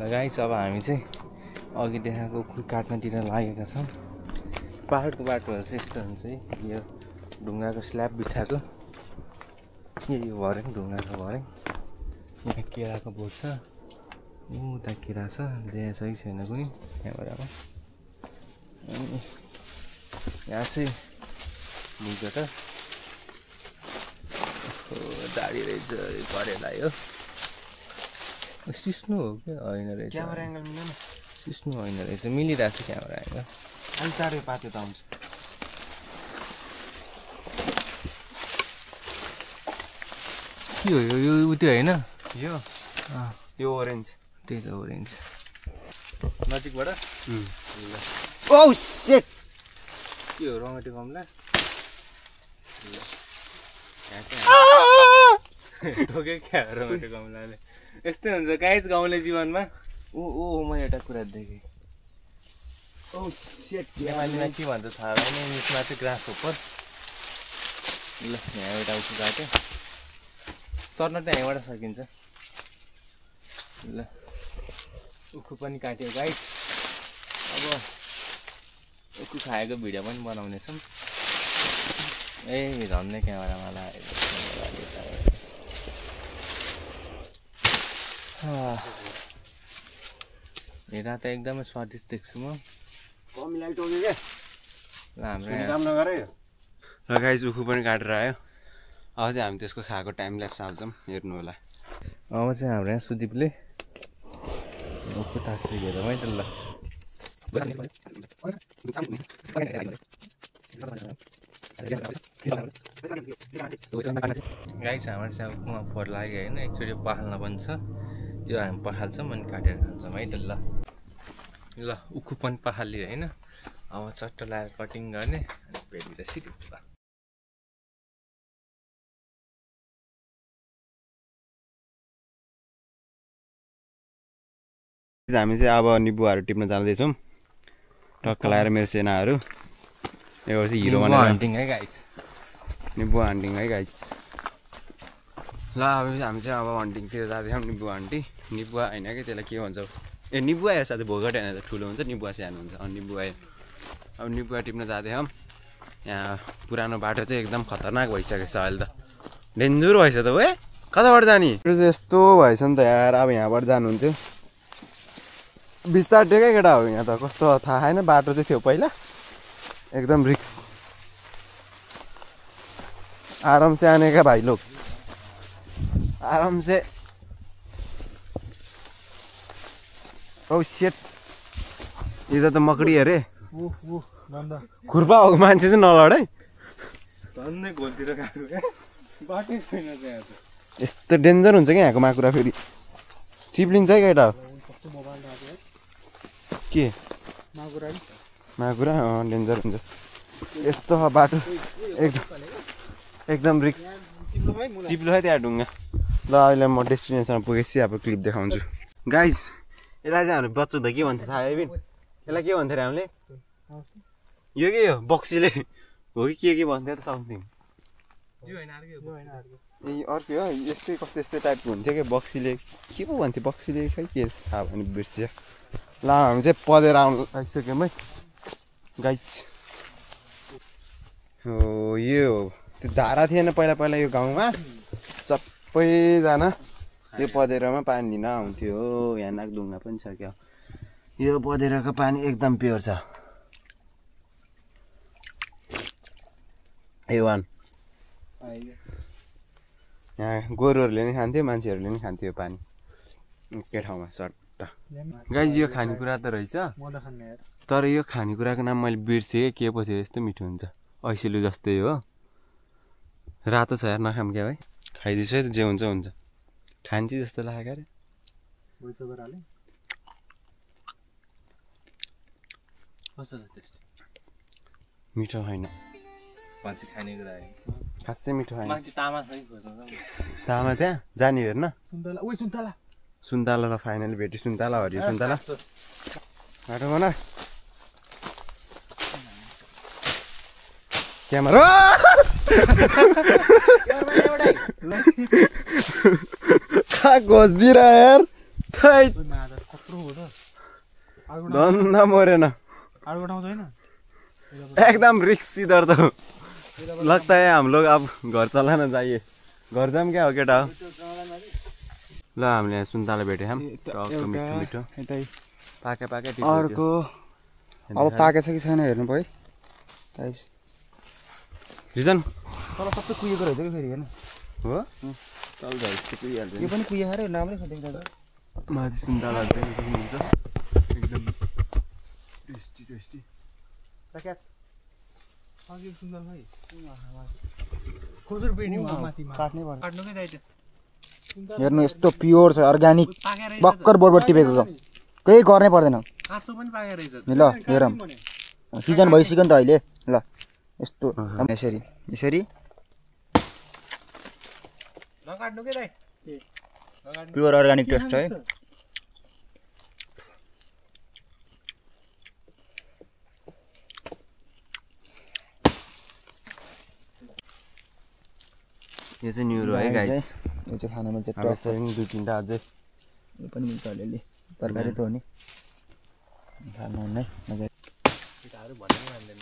Guys अब हामी चाहिँ अघि देखाएको उखु काट्नतिर लागेका छौँ। पहाडको बाटोहरू चाहिँ यस्तो हुन्छ है। यो ढुङ्गाको स्ल्याब बिछाएको यो भर्याङ ढुङ्गाको भर्याङ। यहाँ केराको बोट छ, उता केरा छ, देखाइ छ कि छैन कुनै यहाँबाट। अनि यहाँ चाहिँ बुझ्छ त दाडी रहेछ करेला यो सिस्नु हो कि होइन रहेछ। क्यामेरा एङ्गल मिलेन, सिस्नु होइन रहेछ, मिलिरहेको छ क्यामेरा एङ्गल। अलि चाँडो पाते त हुन्छ। के हो यो उत्यो होइन यो ओरेन्ज, त्यही त ओरेन्ज नजिकबाट। ओ सेट के हो रङ्गटी कमला ढोके क्या हो रङ्गटी कमलाले। यस्तै हुन्छ गाइस गाउँले जीवनमा। म एउटा कुरा देखेँ। ओ सेट नेपालीमा के भन्छ थाहा भएन, इङ्ग्लिसमा चाहिँ ग्रास होपर। ल यहाँ एउटा उखु काट्यो, तर्न त यहाँबाट सकिन्छ। ल उखु पनि काट्यो गाइस। अब उखु खाएको भिडियो पनि बनाउनेछौँ। ए झन्नै क्यामेरामा लाग्यो। हेर्दा त एकदमै स्वादिष्ट देख्छु म। र गाइस उखु पनि काटेर आयो। अब चाहिँ हामी त्यसको खाएको टाइम ल्याप्स हाल्छौँ, हेर्नु होला। अब चाहिँ हाम्रो यहाँ सुदीपले उखु तास्री हेरौँ है त। ल गाइस हाम्रो चाहिँ उखुमा फोहोर लाग्यो होइन, एकचोटि पखाल्न पनि छ। यो हामी पखाल्छौँ अनि काटेर खान्छौँ है त। ल उखु पनि पखाल्यो होइन। अब चट्ट लगाएर कटिङ गर्ने अनि भेटेर सिधै ल। हामी चाहिँ अब निबुवाहरू टिप्न जाँदैछौँ। टक्क लगाएर मेरो सेनाहरू यो चाहिँ हिरो बनाएर हन्टिङ है गाइस। निबुवा हन्टिङ है गाइस। ल अब हामी चाहिँ अब हन्टिङतिर जाँदैछौँ। निबुवा हन्टिङ, निबुवा होइन कि त्यसलाई के भन्छ, ए निबुवा या साथै भोगट होइन त ठुलो हुन्छ, निबुवा सानो हुन्छ। अनि निबुवा अब निबुवा टिप्न जाँदैछौँ। यहाँ पुरानो बाटो चाहिँ एकदम खतरनाक भइसकेको छ अहिले त, डेन्जर भएछ त। ए कताबाट जाने यस्तो भएछ नि त यार। अब यहाँबाट जानुहुन्थ्यो, बिस्तार टेकै केटा हो यहाँ त। कस्तो थाहा छैन, बाटो चाहिँ थियो पहिला एकदम रिक्स। आराम से आने का भाइ लोग, आराम से। ओ सेट इधर त मकडी अरे। खुर्पा भएको मान्छे चाहिँ नलड है। झन्नै घोलतिर गएको क्या, बाटै छैन त्यहाँ त। यस्तो डेन्जर हुन्छ क्या यहाँको माकुरा। फेरि चिप्लिन्छ है केटा के माकुरा डेन्जर हुन्छ यस्तो बाटो। एकदम रिक्स, चिप्लो है त्यहाँ ढुङ्गा। ल अहिले म डेस्टिनेसनमा पुगेपछि अब क्लिप देखाउँछु गाइज। यसलाई चाहिँ हामीले बच्चो त के भन्थ्यो थाहा है? यसलाई के भन्थ्यो अरे हामीले? यो के हो बक्सीले हो कि के भन्थ्यो त समथिङ। ए अर्कै हो, यस्तै कस्तो यस्तै टाइपको हुन्थ्यो कि बक्सीले के पो भन्थ्यो, बक्सीले खै के थाहा भने बिर्सियो। ल हामी चाहिँ पदेर आउनु आइसक्यौँ है गाइज। हो यो हो त्यो धारा थिएन पहिला पहिला यो गाउँमा। सबैजना यो पदेरामा पानी लिन आउँथ्यो। यहाँ नागढुङ्गा पनि छ क्या। यो पदेराको पानी एकदम प्योर छ। A1 यहाँ गोरुहरूले नि खान्थ्यो, मान्छेहरूले नि खान्थ्यो पानी एकै ठाउँमा सट्ट। गाइज यो खानेकुरा त रहेछ, तर यो खानेकुराको नाम मैले बिर्सेँ के पो थियो। यस्तो मिठो हुन्छ, ऐसिलो जस्तै हो। रातो छ यार, नखाम क्या भाइ। खाइदिन्छु है त, जे हुन्छ हुन्छ। खान्छु जस्तो लाग्यो अरे। मिठो होइन, खासै मिठो होइन। तामा त्यहाँ जाने हेर्न। सुन्तला फाइनली भेट्यो। सुन्तला हरियो सुन्तला बाटो बना क्यामेरा कहाँ घोषदिरह यार। धन्न मरेन अर्को ठाउँ छैन एकदम रिक्स इधर तो लगता है हम लोग अब घर चलाना चाहिए घर जाम क्या हो केटा हो ल हामीले यहाँ सुन्तला भेट्यौँ हम टक्क मिठो मिठो पाके पाके अर्को अब पाकेछ कि छैन हेर्नु भयो गाइस रिजन तर सबै कुहिएको रहेछ कि फेरि हेर्नु हो चल जाऊ कुहिहाल्छ यो पनि कुहिएको रे राम्रै छ देख्दा माथि सुन्तला देख्नुहुन्छ एकदम टेस्टी टेस्टी क्याच अघि सुन्दर भाइ खुजुर बेनी काट्नै पर्छ काट्नुकै दाइट हेर्नु यस्तो प्योर छ अर्ग्यानिक भक्कर बोर्ड टिपेको छ केही गर्नै पर्दैन काँचो पनि पाके रहेछ ल हेरौँ सिजन भइसक्यो नि त अहिले ल यस्तो यसरी यसरी नकाट्नुकै दाइ प्योर अर्ग्यानिक टेस्ट है यो चाहिँ न्युरो है गाइस यो चाहिँ खानामा चाहिँ टप छ नि दुई तीनटा अझै यो पनि मिल्छ अलिअलि तरकारी त हो नि खानु नै मजा पिठाहरू भन्नै मान्दैन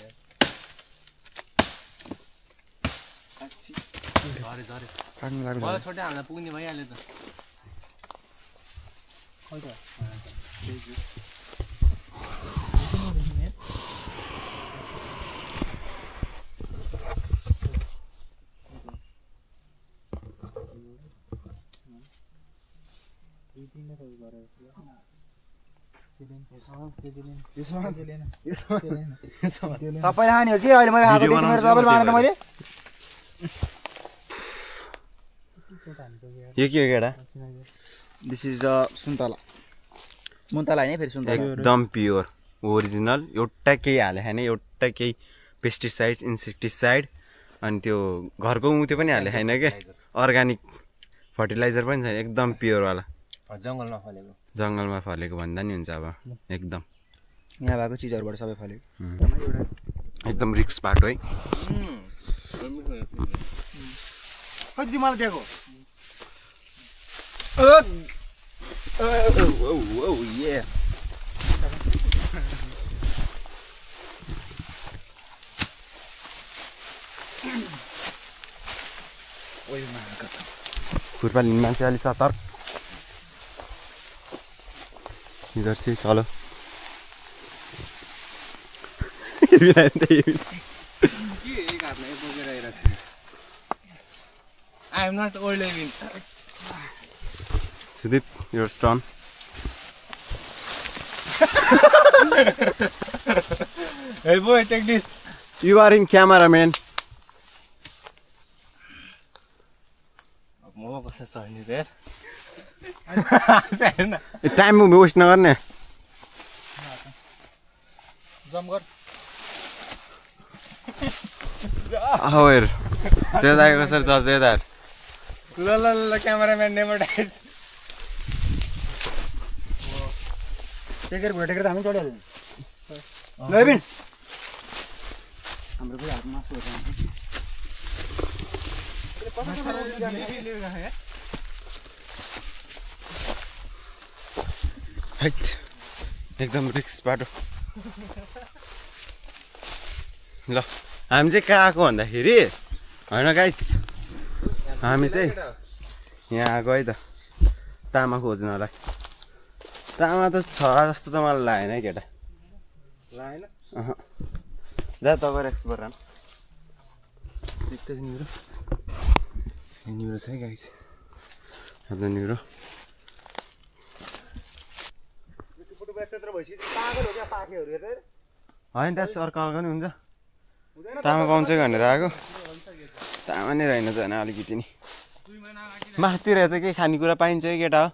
झरे झरे काट्नु लाग्छ मलाई छोटे हामीलाई पुग्ने भइहाल्यो त तपाईँ खाने हो कि अहिले मैले खाएको देखेँ मेरो तपाईँले मानेन मैले यो के हो केटा दिस इज द सुन्तला मुन्तला होइन फेरि सुन्तला एकदम प्योर ओरिजिनल एउटा केही हाले छैन एउटा केही पेस्टिसाइड इन्सेक्टिसाइड अनि त्यो घरको त्यो पनि हाले छैन के अर्ग्यानिक फर्टिलाइजर पनि छैन एकदम प्योरवाला जङ्गलमा फलेको भन्दा नि हुन्छ अब एकदम यहाँ भएको चिजहरूबाट सबै फलेको एकदम रिक्स बाटो है कति तिमीलाई दिएको खुर्पा लिने मान्छे अलिक सतर्क इधर से चलो I am not old again. Sudeep, your turn. Hey boy, take this. You are in camera, man. म कसै चढ्ने रे टाइम वेस्ट नगर्ने जम्प गर हेर त्यो दाइ कसरी चल्छ यता ल ल ल क्यामेराम्यान नेमोटाइज टेकेर भुटेर त हामी चढिहाल्यो ल बिन हाम्रो पनि हातमा मासुहरू एकदम रिक्स बाटो ल हामी चाहिँ कहाँ आएको भन्दाखेरि होइन गाइस हामी चाहिँ यहाँ आएको है त तामा खोज्नलाई तामा त छ जस्तो त मलाई लागेन है केटा लागेन जा तपाईँ एक्सप्लोर राम न्युरो छ है गाइस हाम्रो न्युरो होइन त्यहाँ अर्को अर्को नि हुन्छ तामा पाउँछ भनेर आएको तामा नै रहेन झन् अलिकति नि माथितिर त केही खानेकुरा पाइन्छ है केटा हो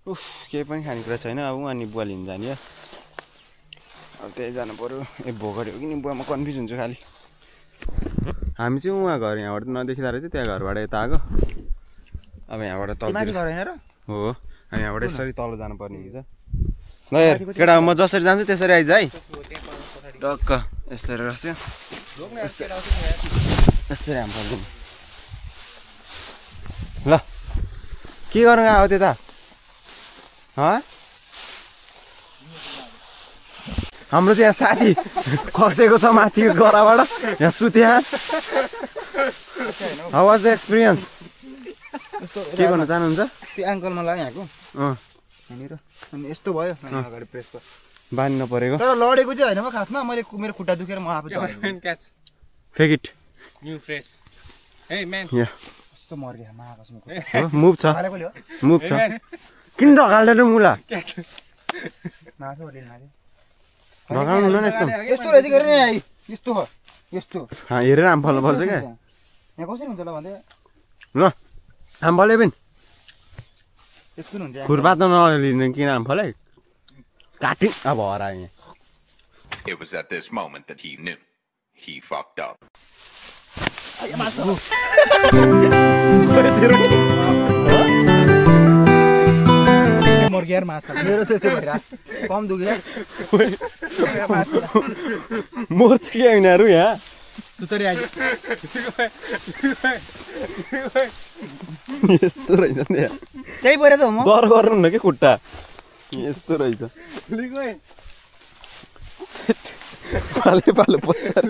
उफ केही पनि खानेकुरा छैन अब अनि बुवा लिनु जाने हो अब त्यही जानु पऱ्यो ए भोकरी हो कि नि बुवामा कन्फ्युज हुन्छु खालि हामी चाहिँ उहाँ घर यहाँबाट नदेखिँदो रहेछ त्यहाँ घरबाट यता आएको अब यहाँबाट तल हो हामी यहाँबाट यसरी तल जानुपर्ने हुन्छ ल हेर केटा म जसरी जान्छु त्यसरी आइज है टक्क यसरी गर्छु यसरी हामी पर्छ ल के गर्नु आयो त्यता हाम्रो चाहिँ यहाँ साथी खसेको छ माथिको गराबाट यहाँ सुत्या हाउ वाज द एक्सपिरियन्स के गर्न चाहनुहुन्छ त्यो एङ्कलमा लाग्यो यहाँको यहाँनिर अनि यस्तो भयो अगाडि प्रेस भयो बानी नपरेको तर लडेको चाहिँ होइन खासमा मैले मेरो खुट्टा दुखेर म आफै फेक इट न्यू फ्रेस हे म्यान यस्तो मर्गे महाकसमको मुभ छ मुभ छ किन ढकाल्दैन मुला ढकाल्नु न यस्तो यस्तो रहेछ के अरे यस्तो हो यस्तो हेरेर आम फल्नु पर्छ क्या यहाँ कसरी हुन्छ होला भन्दै ल आम फले पनि यसको हुन्छ खुरपात नलिने किन आम फले काटि अब हरायो यहाँ It was at this moment that he knew he fucked up. मर्गे माछा मेरो त्यस्तै भइरहेको कम दुख्यो मर्छ कि यिनीहरू यहाँ सुतरी आइज यस्तो रहेछ नि यहाँ त्यही परे त हो म डर गर्नु न कि खुट्टा यस्तो रहेछ पाले पालो पछार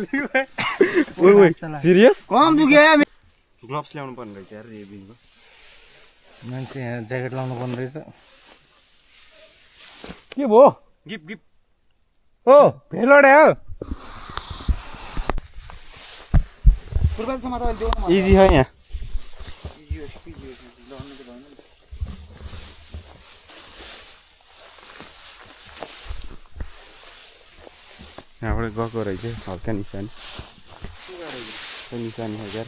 सिरियस कम दुख्यो ग्लोभ्स ल्याउनु पर्ने रहेछ यार रेबिङको मान्छे यहाँ ज्याकेट लाउनु पर्ने रहेछ के भयो गिप गिप ओ भेलोडे हो पूर्वसम्म त देऊ न इजी हो यहाँ यहाँबाट गएको रहेछ हल्का निशानी निशानी हो यार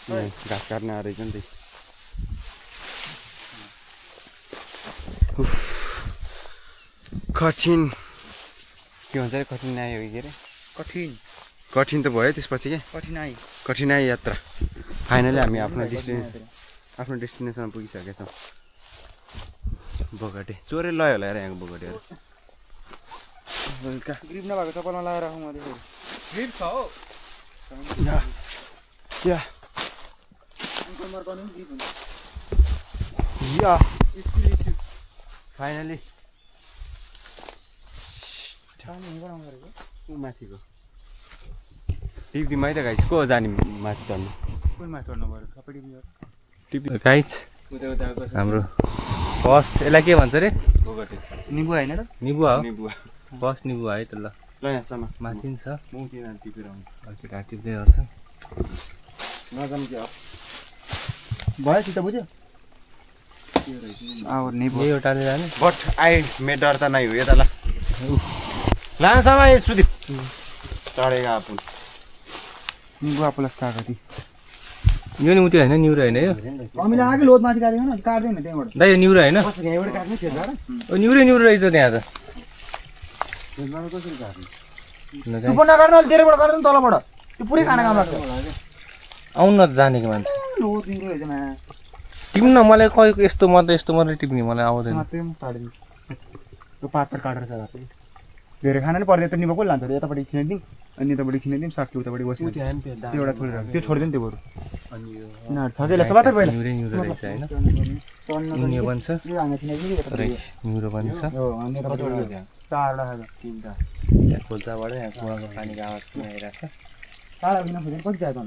घाँस काट्न आएर रहेछ नि त कठिन के भन्छ अरे कठिनाइ हो के अरे कठिन त भयो त्यसपछि के कठिनाइ यात्रा फाइनली हामी आफ्नो डेस्टिनेसनमा पुगिसकेका छौँ बोगटे चोरे लयो होला यार यहाँको बोगटेहरू ग्रिप नभएको चप्पलमा लगाएर राखौँ म त्यसरी ग्रिप छ हो या या फाइनली माथिको टिप्टीमै त गाइस को जाने माथि चढ्नु गाइस हाम्रो फर्स्ट यसलाई के भन्छ रे निबु होइन र निबुवा हो फर्स्ट निबुवा है त ल यहाँसम्म माथि छ म त्यहाँ टिपेर आउँछु केटा टिप्दै गर्छ नजानु के भयो चित्त बुझ्यो एउटाले जाने बट आई मे डरता नै हो यता ल लानसम्म सुदीप चढेगा आपुन निबु आपुलाई कागती यो नि उति होइन निउरो होइन यो हामीले आगे लोद माथि काटेको न काट्दैन त्यहाँबाट दाइ यो निउरो होइन यहाँबाट काट्नु थियो र ओ निउरो रहेछ त्यहाँ त कसरी काट्नु तँ नकाट्नु अलि तेरेबाट काट्नु तलबाट त्यो पुरै खाना काम लाग्छ आउनु न जानेको मान्छे लोद निरो रहेछ मा टिप्न मलाई यस्तो मात्रै टिप्ने मलाई आउँदैन मात्रै काट्दिनु त्यो पात काटेर छ धेरै खाना नै पर्दैन त निबु कसले लान्छ यतापट्टि खिनाइदिउँ अनि यतापट्टि खिनाइदिउँ साक्यो उतापट्टि बस्नु त्यो एउटा छोडेर त्यो छोडिदिउँ त्यो बरु यिनीहरू छ त्यसलाई सबै पहिला निउरो रहेछ होइन निउरो बन्छ निउरो बन्छ चारवटा यहाँ खोल्साबाट यहाँ कुवाको पानीको आवाज पनि आइरहेको छ टाढा किन खोजेर कति चाहियो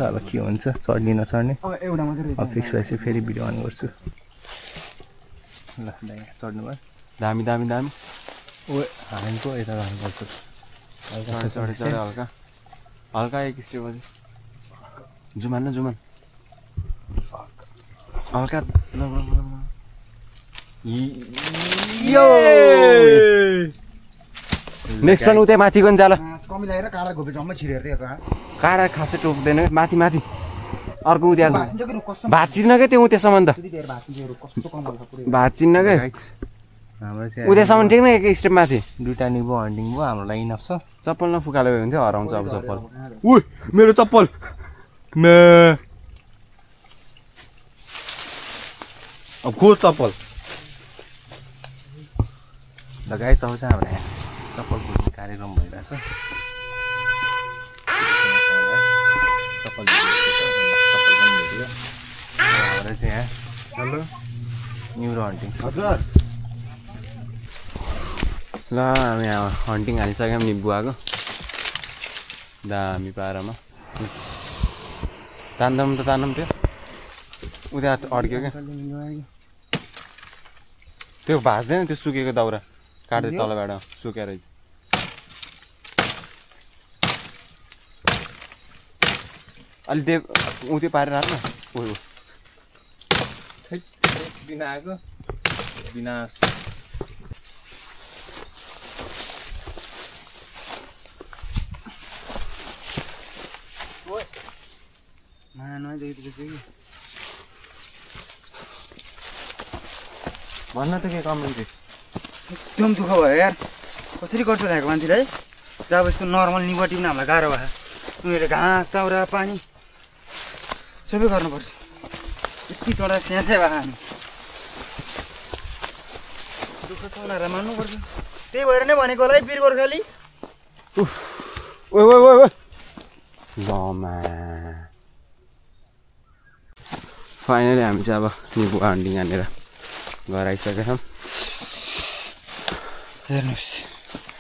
अब के हुन्छ चढ्ने नचढ्ने एउटा मात्रै अब फिक्स भएपछि फेरि भिडियो अन गर्छु ल चढ्नु भयो दामी दामी दामी ओ हानको यता हाल्नुपर्छ चढे हल्का हल्का एक स्टेप अझै जुमान न जुमान हल्का नेक्स्ट वान उतै माथिको नि जाला कमी लागेर काँडा घोपे जम्मै छिरेर त्यो काँडा खासै टोक्दैन माथि माथि अर्को उद्या भाँचिन्न क्या त्यो उतेसम्म त भाँचिन्न क्या हाम्रो चाहिँ उद्यासम्म ठिकमा एक स्टेप माथि दुईवटा निबो हन्डिङ भयो हाम्रो लागि इनफ छ चप्पल नफुकाले भयो भने थियो हराउँछ अब चप्पल उही मेरो चप्पल अब को चप्पल लगाइ चल्छ हाम्रो यहाँ चप्पल खोज्ने कार्यक्रम भइरहेछ चप्पल हाम्रो चाहिँ यहाँ हेलो न्युरो हन्टिङ हजुर ल हामी यहाँ हन्टिङ हालिसक्यौँ निबुवाको दामी पारामा तान्दम त तान्दम थियो उता अड्क्यो क्या त्यो भाँच्दैन त्यो सुकेको दाउरा काट्दै तलबाट सुकेर अलि देव उँधो पारेर राख्न ओ बिना आएको बिना भन्न त के कमेन्ट एकदम दुःख भयो यार कसरी गर्छ त्यहाँको मान्छेले है जब यस्तो नर्मल निबुवा टिप्न हामीलाई गाह्रो भयो उनीहरूले घाँस दाउरा पानी सबै गर्नुपर्छ यति चढा स्यासै भयो हामी दुःख छ उनीहरूलाई मान्नुपर्छ त्यही भएर नै भनेको होला है वीर गोर्खाली ओ लमा फाइनली हामी चाहिँ अब निबुवा हन्टिङ हानेर घर आइसकेका छौँ हेर्नुहोस्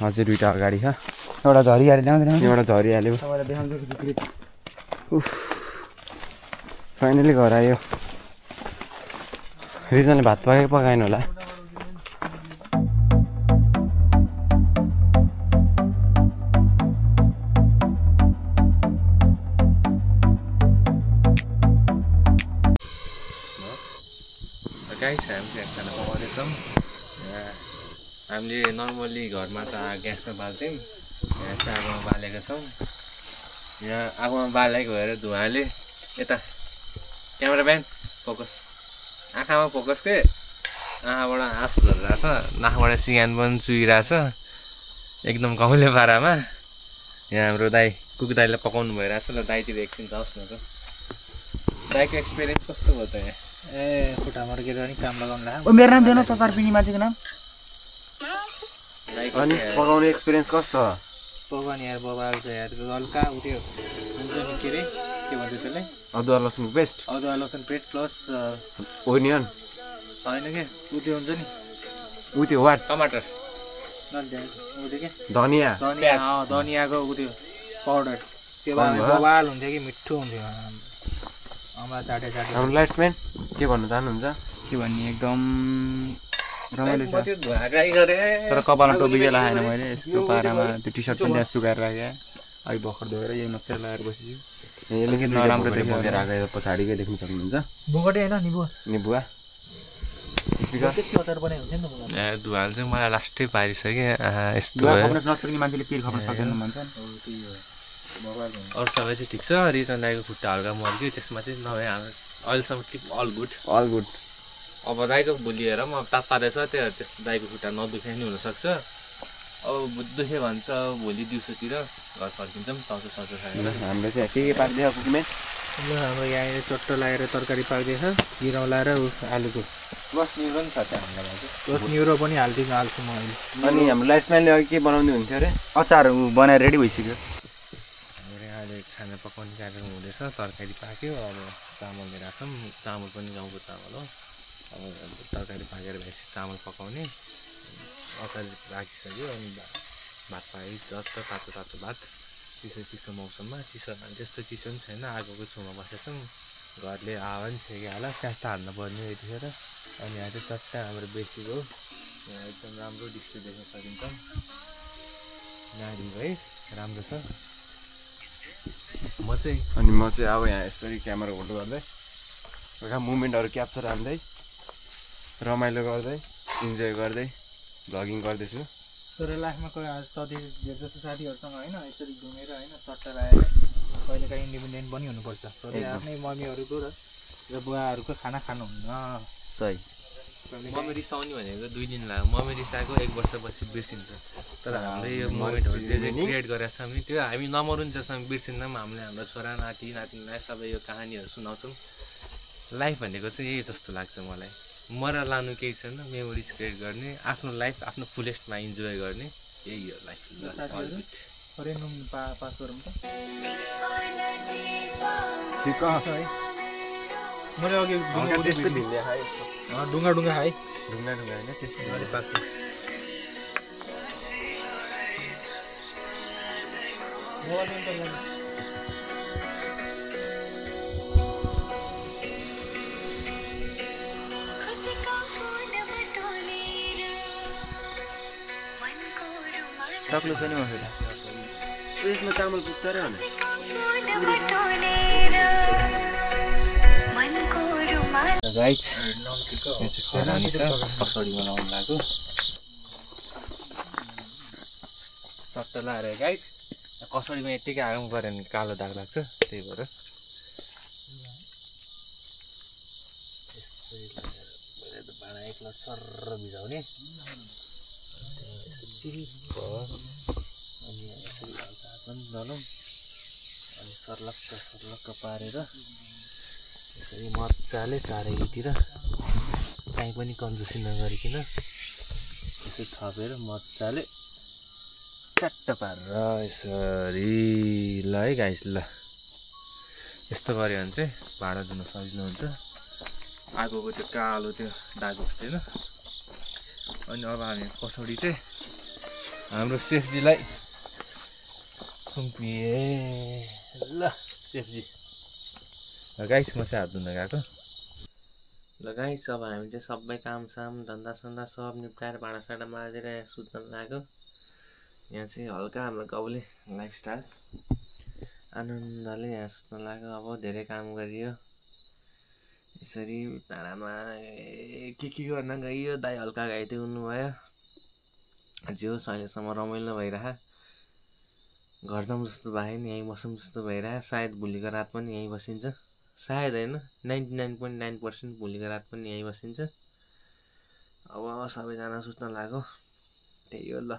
अझै दुइटा अगाडि छ एउटा झरिहाल्यो ल्याउँदैन एउटा झरिहाल्यो तपाईँलाई देखाउँछु फाइनली घर आयो रिजनले भात पकाएन होला गाइस हामी चाहिँ खाना पकाउँदैछौँ हामीले नर्मल्ली घरमा त ग्यासमा बाल्थ्यौँ यहाँ चाहिँ आगोमा बालेका छौँ यहाँ आगोमा बालेको भएर धुवाले यता क्यामेराम्यान फोकस आँखामा फोकस के आँखाबाट आँसु झरिरहेछ नाकबाट सिगान पनि चुहिरहेछ एकदम गाउँले पारामा यहाँ हाम्रो दाइ कुक दाइलाई पकाउनु भइरहेछ ल दाइतिर एकछिन जाओस् न त दाइको एक्सपिरियन्स कस्तो भयो त यहाँ ए खुट्टा मर्केर नि काम लगाउनु ला ओ मेरो नाम दिनु चचार पिनी मान्छेको नाम अनि पकाउने एक्सपिरियन्स कस्तो पकाउने यार बबाल छ यार हल्का उत्यो हुन्छ नि के अरे के भन्छ त्यसलाई अदुवा लसुनको पेस्ट अदुवा लसुन पेस्ट प्लस ओनियन होइन क्या उत्यो हुन्छ नि उ त्यो वाट टमाटर उत्यो के धनिया धनियाको उत्यो पाउडर त्यो बबाल हुन्थ्यो कि मिठो हुन्थ्यो अमला चाटे हाम्रो लाइट्सम्यान के भन्नु चाहनुहुन्छ के भन्ने एकदम रमाइलो छ ट्राई गरेँ तर कपालमा टोपी चाहिँ लगाएन मैले यस्तो पारामा त्यो टी सर्ट पनि त्यहाँ सुकाएर राखेँ अघि भर्खर धोएर यही मात्रै लगाएर बसियो यसले नराम्रो देखियो बोकेर आएको पछाडिकै देख्न सक्नुहुन्छ बोगटे होइन निबुवा निबुवा स्पिकर हतार बनाइ हुन्थ्यो नि त धुवाले चाहिँ मलाई लास्टै पारिसक्यो यस्तो दुवा भयो खप्न नसक्ने मान्छेले पिर खप्न सक्दैन भन्छन् अरू सबै चाहिँ ठिक छ रिजन दाइको खुट्टा हल्का मर्क्यो त्यसमा चाहिँ नभए हाम्रो अहिलेसम्म ठिक अल गुड अब दाइको भोलि हेर म ताप पारेछ त्यो त्यस्तो दाइको खुट्टा नदुखे नि हुनसक्छ अब दुख्यो भने चाहिँ भोलि दिउँसोतिर घर फर्किन्छौँ चौचो खाएर हाम्रो चाहिँ के पाक्दैछ कुकुमे ल हाम्रो यहाँनिर चट्ट लगाएर तरकारी पाक्दैछ गिराउँ र आलुको बस न्युरो पनि छ त्यहाँ हामीलाई प्लस न्युरो पनि हाल्छु म अहिले अनि हाम्रो लाइट्सम्यानले अघि के बनाउँदै हुन्थ्यो अरे अचार बनाएर रेडी भइसक्यो अहिले खाना पकाउने कार्यक्रम हुँदैछ तरकारी पाक्यो अब चामल लिएर छौँ चामल पनि गाउँको चामल हो अब तरकारी पाकेर भएपछि चामल पकाउने अचार राखिसक्यो अनि भात पाए जस्तो तातो भात चिसो मौसममा चिसो त्यस्तो चिसो पनि छैन आगोको छेउमा बसेछौँ घरले हावा पनि छेकिहाल्छ स्यास त हाल्नु पर्ने यतिखेर अनि यहाँ चाहिँ चट्ट हाम्रो बेसीको यहाँ एकदम राम्रो दृश्य देख्न सकिन्छ नारी है राम्रो छ म चाहिँ अब यहाँ यसरी क्यामेरा होल्ड गर्दै एउटा मुभमेन्टहरू क्याप्चर हान्दै रमाइलो गर्दै इन्जोय गर्दै भ्लगिङ गर्दैछु तर लास्टमा कोही धेरै जस्तो साथीहरूसँग होइन यसरी घुमेर होइन सट्टा लगाएर कहिले काहीँ इन्डिपेन्डेन्ट पनि हुनुपर्छ सधैँ आफ्नै मम्मीहरूको र बुवाहरूको खाना खानुहुन्न सही मम्मी रिसाउने भनेको 2 दिन लाग्यो मम्मी रिसाएको 1 वर्षपछि बिर्सिन्छ तर हामीले यो मोमेन्टहरू जे क्रिएट गरेका छौँ नि त्यो हामी नमरुन्जेलसम्म बिर्सिँदा पनि हामीले हाम्रो छोरा नातिनीलाई सबै यो कहानीहरू सुनाउँछौँ लाइफ भनेको चाहिँ यही जस्तो लाग्छ मलाई मरेर लानु केही छैन मेमोरिज क्रिएट गर्ने आफ्नो लाइफ आफ्नो फुलेस्टमा इन्जोय गर्ने यही हो लाइफ पास गरौँ त ठिक है मैले अघि त्यस्तो ढिल्ले खाएँ ढुङ्गा ढुङ्गा खाएँ ढुङ्गा ढुङ्गा होइन त्यस्तो अलिक पाक्छ टक्लो छ नि मसला यसमा चामल पुग्छ र गाइस खरानी छ कसरी बनाउनु लाग्यो चट्ट लाएर गाइस कसरीमा यत्तिकै आगो गऱ्यो भने कालो दाग लाग्छ त्यही भएर यसरी लगाएर भाँडा एकलट सर्र भिजाउने अनि यसरी हल्का हातमा पनि दलाउँ अनि सर्लक्क पारेर यसरी मजाले चारैतिर काहीँ पनि कन्जुसी नगरिकन यसरी थपेर मजाले चट्ट पारेर यसरी ल है गाइस ल यस्तो गऱ्यो भने चाहिँ भाँडा धुन सजिलो हुन्छ आगोको त्यो कालो त्यो दाग बस्दैन अनि अब हामी कसौडी चाहिँ हाम्रो सेफजीलाई सुम्पिए ल सेफजी गाइस म चाहिँ हात धुन गएको ल गाइस अब हामी चाहिँ सबै कामसाम धन्दासन्दा सब निप्टाएर भाँडासाँडा माझेर यहाँ सुत्न लाग्यो यहाँ चाहिँ हल्का हाम्रो गाउँले लाइफस्टाइल आनन्दले यहाँ सुत्न लाग्यो अब धेरै काम गरियो यसरी भाँडामा के गर्न गइयो दाइ हल्का घाइते हुनुभयो जे होस् अहिलेसम्म रमाइलो भइरह घर जाउँ जस्तो भयो नि यहीँ बसौँ जस्तो भइरह सायद भोलिको रात पनि यहीँ बसिन्छ सायद होइन 99.9% भोलिको रात पनि यहीँ बसिन्छ अब सबैजना सुत्न लाग्यो त्यही हो ल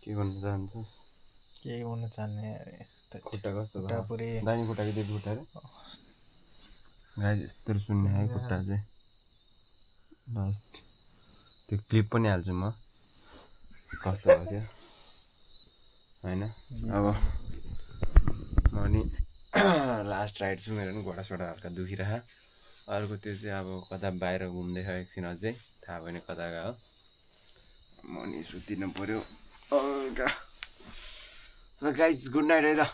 के गर्नु चाहन्छस् के गर्नु चाहने खुट्टा कस्तो खुट्टा पुरै दाहिने खुट्टाको त्यो खुट्टा रे गाइस यस्तो सुन्ने है खुट्टा चाहिँ लास्ट त्यो क्लिप पनि हाल्छु म कस्तो भएको थियो होइन अब म नि लास्ट राइड छु मेरो पनि घोडासोडा हल्का दुखिरह अर्को त्यो चाहिँ अब कता बाहिर घुम्दै छ एकछिन अझै थाहा भएन कता गयो म नि सुतिनु पर्यो हल्का ल गाइज गुड नाइट है त